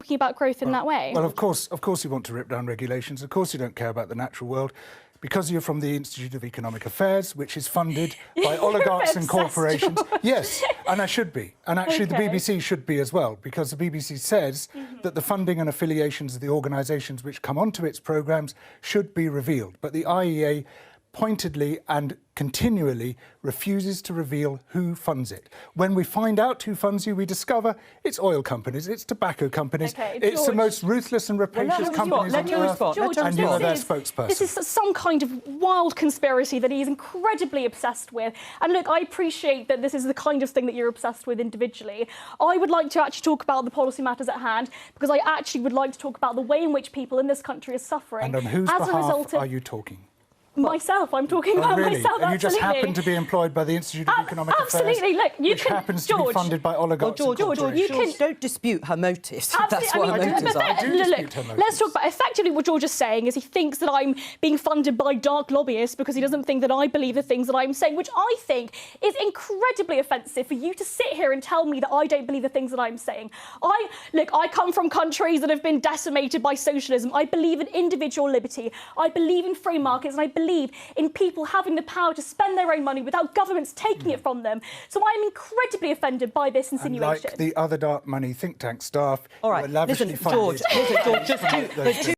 talking about growth in that way? Well, of course you want to rip down regulations. Of course you don't care about the natural world. Because you're from the Institute of Economic Affairs, which is funded by oligarchs and corporations. Yes, and I should be. And actually the BBC should be as well, because the BBC says that the funding and affiliations of the organisations which come onto its programmes should be revealed. But the IEA pointedly and continually refuses to reveal who funds it. When we find out who funds you, we discover it's oil companies, it's tobacco companies, it's the most ruthless and rapacious companies on earth, and you are their spokesperson. This is some kind of wild conspiracy that he's incredibly obsessed with. And look, I appreciate that this is the kind of thing that you're obsessed with individually. I would like to actually talk about the policy matters at hand, because I actually would like to talk about the way in which people in this country are suffering. And on whose behalf are you talking? Myself, I'm talking about myself. And you just happen to be employed by the Institute of Economic Affairs, absolutely. Look, which happens to be funded by oligarchs. George, don't dispute her motives. That's what her motives are. Let's talk about effectively what George is saying is he thinks that I'm being funded by dark lobbyists because he doesn't think that I believe the things that I'm saying, which I think is incredibly offensive for you to sit here and tell me that I don't believe the things that I'm saying. I come from countries that have been decimated by socialism. I believe in individual liberty. I believe in free markets, and I believe in people having the power to spend their own money without governments taking it from them. So I'm incredibly offended by this insinuation. And like the other dark money think tank staff, all right, who are lavishly funded. Listen, George, just